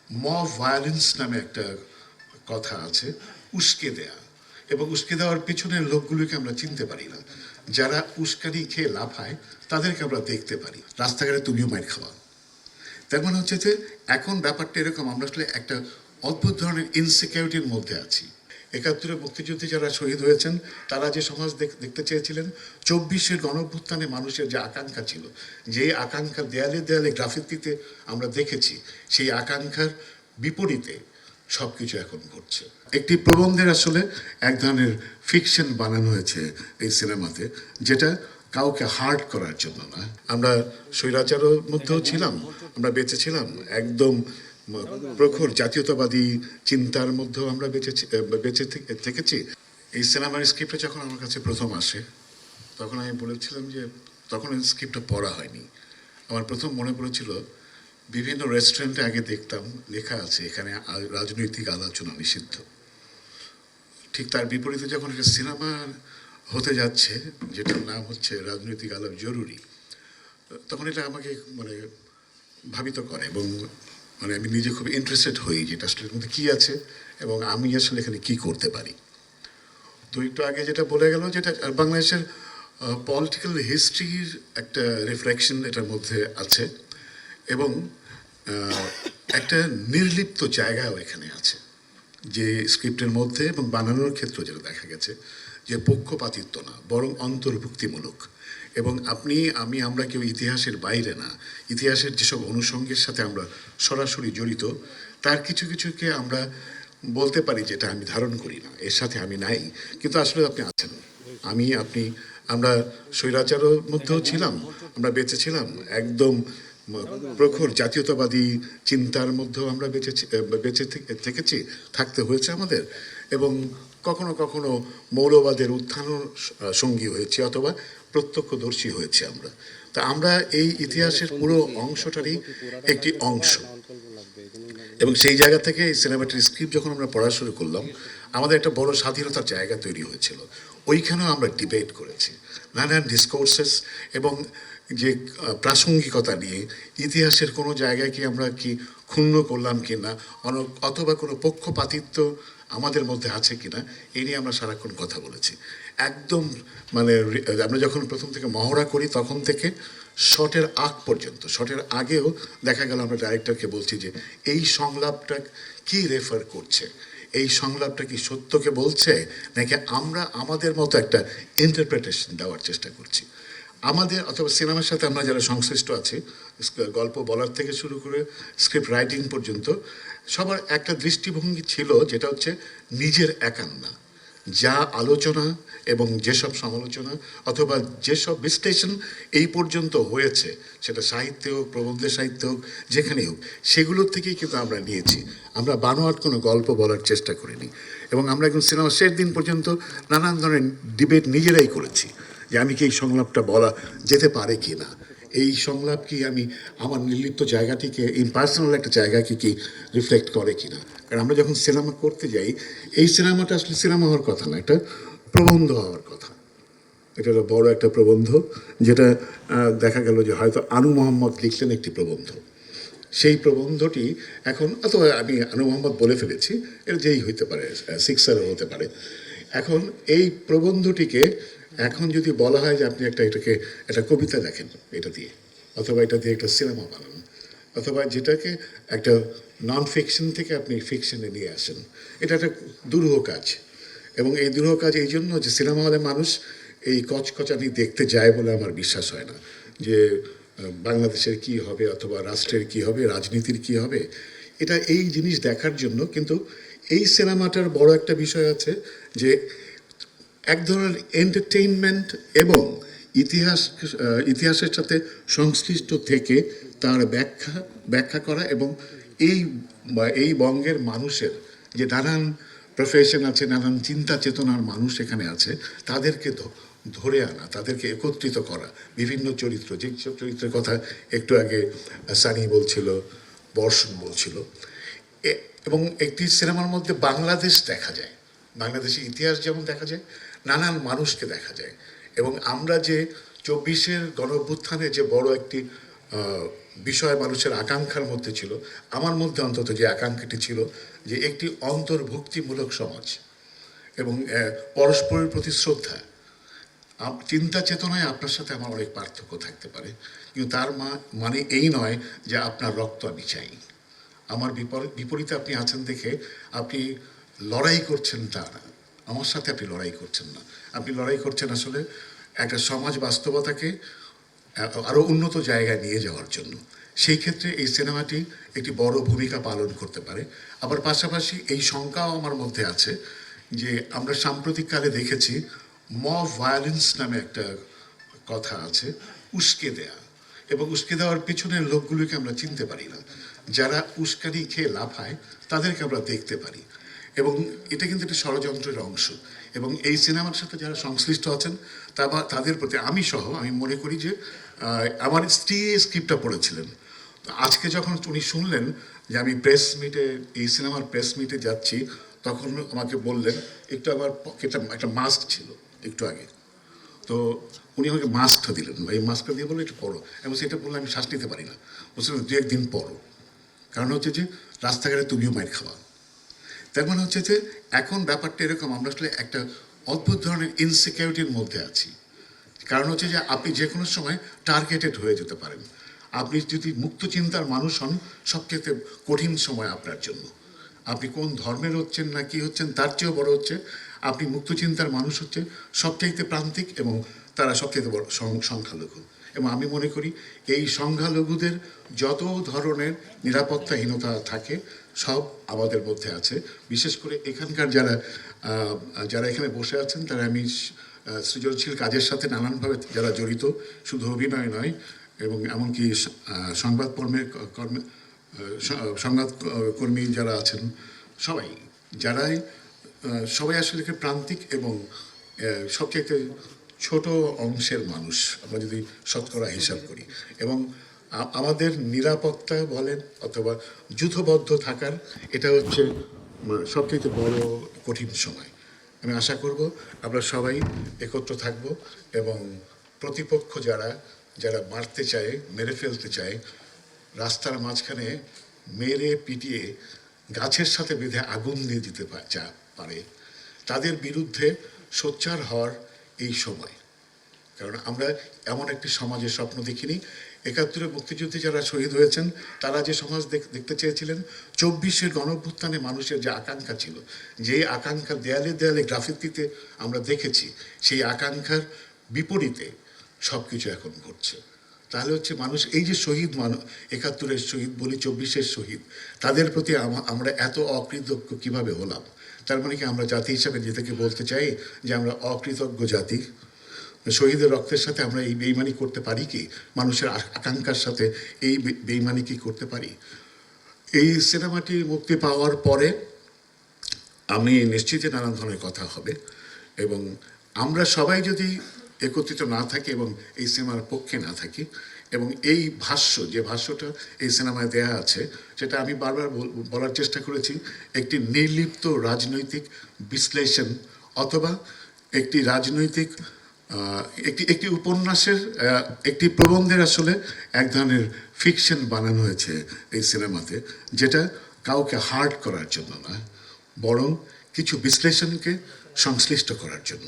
Mob violence নামে একটা কথা আছে, উস্কে দেয়া। এবং উস্কে দেওয়ার পেছনের লোকগুলোকে আমরা চিনতে পারি না। যারা উস্কানি খেয়ে লাফায় তাদেরকে আমরা দেখতে পারি। রাস্তাঘাটে তুমিও মাইর খাওয়া। তার মানে হচ্ছে যে এখন ব্যাপারটা এরকম, আমরা আসলে একটা অদ্ভুত ধরনের ইনসিকিউরিটির মধ্যে আছি। ৭১ মুক্তিযুদ্ধে যারা শহীদ হয়েছেন তারা যে সমাজ দেখতে চেয়েছিলেন, ২৪-এর গণঅভ্যুত্থানে মানুষের যে আকাঙ্ক্ষা ছিল, যে আকাঙ্ক্ষা দেয়ালে দেয়ালে গ্রাফিতিতে আমরা দেখেছি, সেই আকাঙ্ক্ষার বিপরীতে সব কিছু এখন ঘটছে। একটি প্রবন্ধের আসলে এক ধরনের ফিকশন বানানো হয়েছে এই সিনেমাতে, যেটা কাউকে হার্ট করার জন্য না। আমরা স্বৈরাচারের মধ্যেও ছিলাম, আমরা বেঁচে ছিলাম, একদম প্রখর জাতীয়তাবাদী চিন্তার মধ্যেও আমরা বেঁচে থেকেছি। এই সিনেমার স্ক্রিপ্টটা যখন আমার কাছে প্রথম আসে, তখন আমি বলেছিলাম যে, তখন এই স্ক্রিপ্টটা পড়া হয়নি। আমার প্রথম মনে পড়েছিল, বিভিন্ন রেস্টুরেন্টে আগে দেখতাম লেখা আছে এখানে রাজনৈতিক আলোচনা নিষিদ্ধ। ঠিক তার বিপরীতে যখন একটা সিনেমা হতে যাচ্ছে যেটার নাম হচ্ছে রাজনৈতিক আলাপ জরুরি, তখন এটা আমাকে মানে ভাবিত করে এবং মানে আমি নিজে খুব ইন্টারেস্টেড হই যে এটা আসলে এর মধ্যে কী আছে এবং আমি আসলে এখানে কী করতে পারি। তো একটু আগে যেটা বলে গেল, যেটা বাংলাদেশের পলিটিক্যাল হিস্ট্রির একটা রিফ্লেকশন এটার মধ্যে আছে এবং একটা নির্লিপ্ত জায়গাও এখানে আছে যে স্ক্রিপ্টের মধ্যে এবং বানানোর ক্ষেত্রে যেটা দেখা গেছে যে পক্ষপাতিত্ব না, বরং অন্তর্ভুক্তিমূলক। এবং আমরা কেউ ইতিহাসের বাইরে না, ইতিহাসের যেসব অনুষঙ্গের সাথে আমরা সরাসরি জড়িত, তার কিছু কিছুকে আমরা বলতে পারি যেটা আমি ধারণ করি না, এর সাথে আমি নাই, কিন্তু আসলে আপনি আছেন, আপনি আমরা স্বৈরাচারের মধ্যেও ছিলাম, আমরা বেঁচে ছিলাম, একদম প্রখর জাতীয়তাবাদী চিন্তার মধ্যেও আমরা বেঁচে থেকেছি, থাকতে হয়েছে আমাদের, এবং কখনো কখনো মৌলবাদের উত্থানও সঙ্গী হয়েছে অথবা প্রত্যক্ষদর্শী হয়েছে আমরা। তা আমরা এই ইতিহাসের পুরো অংশটারই একটি অংশ। এবং সেই জায়গা থেকে এই সিনেমাটির স্ক্রিপ্ট যখন আমরা পড়া শুরু করলাম, আমাদের একটা বড় স্বাধীনতার জায়গা তৈরি হয়েছিল। ওইখানেও আমরা ডিবেট করেছি নানান ডিসকোর্সেস এবং যে প্রাসঙ্গিকতা নিয়ে ইতিহাসের কোনো জায়গায় আমরা কি ক্ষুণ্ণ করলাম কি না, অথবা কোনো পক্ষপাতিত্ব আমাদের মধ্যে আছে কি না, এই নিয়ে আমরা সারাক্ষণ কথা বলেছি। একদম মানে আমরা যখন প্রথম থেকে মহড়া করি তখন থেকে শটের আগ পর্যন্ত, শটের আগেও দেখা গেল আমরা ডাইরেক্টরকে বলছি যে এই সংলাপটা কি রেফার করছে, এই সংলাপটা কি সত্যকে বলছে নাকি আমরা আমাদের মতো একটা ইন্টারপ্রিটেশন দেওয়ার চেষ্টা করছি। আমাদের অথবা সিনেমার সাথে আমরা যারা সংশ্লিষ্ট আছি, গল্প বলার থেকে শুরু করে স্ক্রিপ্ট রাইটিং পর্যন্ত, সবার একটা দৃষ্টিভঙ্গি ছিল যেটা হচ্ছে নিজের একান্না। যা আলোচনা এবং যেসব সমালোচনা অথবা যেসব বিশ্লেষণ এই পর্যন্ত হয়েছে, সেটা সাহিত্যে হোক, প্রবন্ধের সাহিত্য হোক, যেখানেই হোক, সেগুলোর থেকেই কিন্তু আমরা নিয়েছি। আমরা বানোয়াট কোনো গল্প বলার চেষ্টা করিনি। এবং আমরা একদম সিনেমা শেষ দিন পর্যন্ত নানান ধরনের ডিবেট নিজেরাই করেছি যে আমি কি এই সংলাপটা বলা যেতে পারে কি না, এই সংলাপ কি আমি আমার নির্লিপ্ত জায়গাটিকে, ইম্পার্সোনাল একটা জায়গাকে কি রিফ্লেক্ট করে কি না। কারণ আমরা যখন সিনেমা করতে যাই, এই সিনেমাটা আসলে সিনেমা হওয়ার কথা না, একটা প্রবন্ধ হওয়ার কথা। এটা হলো বড় একটা প্রবন্ধ, যেটা দেখা গেল যে হয়তো আনু মোহাম্মদ লিখলেন একটি প্রবন্ধ, সেই প্রবন্ধটি এখন, অথবা আমি আনু মোহাম্মদ বলে ফেলেছি, এটা যেই হইতে পারে, সিক্সারও হতে পারে। এখন এই প্রবন্ধটিকে এখন যদি বলা হয় যে আপনি এটাকে একটা কবিতা লেখেন এটা দিয়ে, অথবা এটা দিয়ে একটা সিনেমা বানান, অথবা যেটাকে একটা নন ফিকশন থেকে আপনি ফিকশনে নিয়ে আসেন, এটা একটা দুরূহ কাজ। এবং এই দুরূহ কাজ এই জন্য যে সিনেমা হলে মানুষ এই কচকচানি দেখতে যায় বলে আমার বিশ্বাস হয় না, যে বাংলাদেশের কি হবে অথবা রাষ্ট্রের কি হবে, রাজনীতির কি হবে, এটা এই জিনিস দেখার জন্য। কিন্তু এই সিনেমাটার বড় একটা বিষয় আছে যে এক ধরনের এন্টারটেইনমেন্ট এবং ইতিহাসের সাথে সংশ্লিষ্ট থেকে তার ব্যাখ্যা করা, এবং এই বঙ্গের মানুষের যে নানান প্রফেশন আছে, নানান চিন্তা চেতনার মানুষ এখানে আছে, তাদেরকে ধরে আনা, তাদেরকে একত্রিত করা, বিভিন্ন চরিত্র, যেসব চরিত্রের কথা একটু আগে সানি বলছিল, বর্ষণ বলছিল, এবং একটি সিনেমার মধ্যে বাংলাদেশ দেখা যায়, বাংলাদেশের ইতিহাস যেমন দেখা যায়, নানান মানুষকে দেখা যায়। এবং আমরা যে ২৪-এর গণঅভ্যুত্থানে যে বড় একটি বিষয় মানুষের আকাঙ্ক্ষার মধ্যে ছিল, আমার মধ্যে অন্তত যে আকাঙ্ক্ষাটি ছিল যে একটি অন্তর্ভুক্তিমূলক সমাজ এবং পরস্পরের প্রতি শ্রদ্ধা। চিন্তা চেতনায় আপনার সাথে আমার অনেক পার্থক্য থাকতে পারে, কিন্তু তার মানে এই নয় যে আপনার রক্ত আমি চাই। আমার বিপরীতে আপনি আছেন দেখে আপনি লড়াই করছেন তা না, আমার সাথে আপনি লড়াই করছেন না, আপনি লড়াই করছেন আসলে একটা সমাজ বাস্তবতাকে আরও উন্নত জায়গায় নিয়ে যাওয়ার জন্য। সেই ক্ষেত্রে এই সিনেমাটি একটি বড় ভূমিকা পালন করতে পারে। আবার পাশাপাশি এই শঙ্কাও আমার মধ্যে আছে যে আমরা সাম্প্রতিককালে দেখেছি মব ভায়োলেন্স নামে একটা কথা আছে, উস্কে দেয়া, এবং উস্কে দেওয়ার পেছনের লোকগুলোকে আমরা চিনতে পারি না। যারা উস্কানি খেয়ে লাফায় তাদেরকে আমরা দেখতে পারি, এবং এটা কিন্তু একটা ষড়যন্ত্রের অংশ। এবং এই সিনেমার সাথে যারা সংশ্লিষ্ট আছেন তাদের প্রতি আমি মনে করি যে আমার স্ত্রী এই স্ক্রিপ্টটা পড়েছিলেন। তো আজকে যখন উনি শুনলেন যে আমি এই সিনেমার প্রেস মিটে যাচ্ছি, তখন আমাকে বললেন একটু আমার পকেটে একটা মাস্ক ছিল একটু আগে, তো উনি আমাকে মাস্কটা দিলেন, এই মাস্কটা দিয়ে বললেন একটু পড়ো, এবং সেটা বললে আমি শ্বাস নিতে পারি না, বলছিলাম 2-1 দিন পড়ো, কারণ হচ্ছে যে রাস্তাঘাটে তুমিও মাইর খাওয়া। তার মানে হচ্ছে যে এখন ব্যাপারটা এরকম, আমরা আসলে একটা অদ্ভুত ধরনের ইনসিকিউরিটির মধ্যে আছি। কারণ হচ্ছে যে আপনি যে কোনো সময় টার্গেটেড হয়ে যেতে পারেন। আপনি যদি মুক্ত চিন্তার মানুষ হন, সবচেয়ে কঠিন সময় আপনার জন্য। আপনি কোন ধর্মের হচ্ছেন না কি হচ্ছেন তার চেয়েও বড় হচ্ছে আপনি মুক্ত চিন্তার মানুষ হচ্ছে সবচাইতে প্রান্তিক, এবং তারা সবচাইতে বড় সংখ্যালঘু। এবং আমি মনে করি এই সংখ্যালঘুদের যত ধরনের নিরাপত্তাহীনতা থাকে সব আমাদের মধ্যে আছে। বিশেষ করে এখানকার যারা এখানে বসে আছেন, তারা আমি সৃজনশীল কাজের সাথে নানানভাবে যারা জড়িত, শুধু অভিনয় নয়, এবং এমনকি সংবাদকর্মী যারা আছেন, সবাই আসলে প্রান্তিক এবং সবচেয়ে ছোট অংশের মানুষ আমরা যদি শতকরা হিসাব করি। এবং আমাদের নিরাপত্তা বলেন অথবা যুথবদ্ধ থাকার এটা হচ্ছে সবচেয়ে বড় কঠিন সময়। আমি আশা করব আমরা সবাই একত্র থাকব, এবং প্রতিপক্ষ যারা মারতে চায়, মেরে ফেলতে চায়, রাস্তার মাঝখানে মেরে পিটিয়ে গাছের সাথে বেঁধে আগুন দিয়ে দিতে পারে, তাদের বিরুদ্ধে সোচ্চার হওয়ার এই সময়। কারণ আমরা এমন একটি সমাজের স্বপ্ন দেখিনি। ৭১ মুক্তিযুদ্ধে যারা শহীদ হয়েছেন তারা যে সমাজ দেখতে চেয়েছিলেন, ২৪-এর গণঅভ্যুত্থানে মানুষের যে আকাঙ্ক্ষা ছিল, যে আকাঙ্ক্ষা দেয়ালে দেয়ালে গ্রাফিতিতে আমরা দেখেছি, সেই আকাঙ্ক্ষার বিপরীতে সব কিছু এখন ঘটছে। তাহলে হচ্ছে মানুষ এই যে শহীদ ৭১-এর শহীদ বলি, ২৪-এর শহীদ, তাদের প্রতি আমরা এত অকৃতজ্ঞ কিভাবে হলাম? তার মানে কি আমরা জাতি হিসাবে নিজেকে বলতে চাই যে আমরা অকৃতজ্ঞ জাতি? শহীদের রক্তের সাথে আমরা এই বেইমানি করতে পারি কি? মানুষের আকাঙ্ক্ষার সাথে এই বেইমানি কি করতে পারি? এই সিনেমাটি মুক্তি পাওয়ার পরে আমি নিশ্চিত যে নানান ধরনের কথা হবে, এবং আমরা সবাই যদি একত্রিত না থাকি এবং এই সিনেমার পক্ষে না থাকি, এবং এই যে ভাষ্যটা এই সিনেমায় দেয়া আছে, সেটা আমি বারবার বলার চেষ্টা করেছি, একটি নির্লিপ্ত রাজনৈতিক বিশ্লেষণ অথবা একটি রাজনৈতিক একটি উপন্যাসের একটি প্রবন্ধের আসলে এক ধরনের ফিকশন বানানো হয়েছে এই সিনেমাতে, যেটা কাউকে হার্ট করার জন্য নয়, বরং কিছু বিশ্লেষণকে সংশ্লিষ্ট করার জন্য।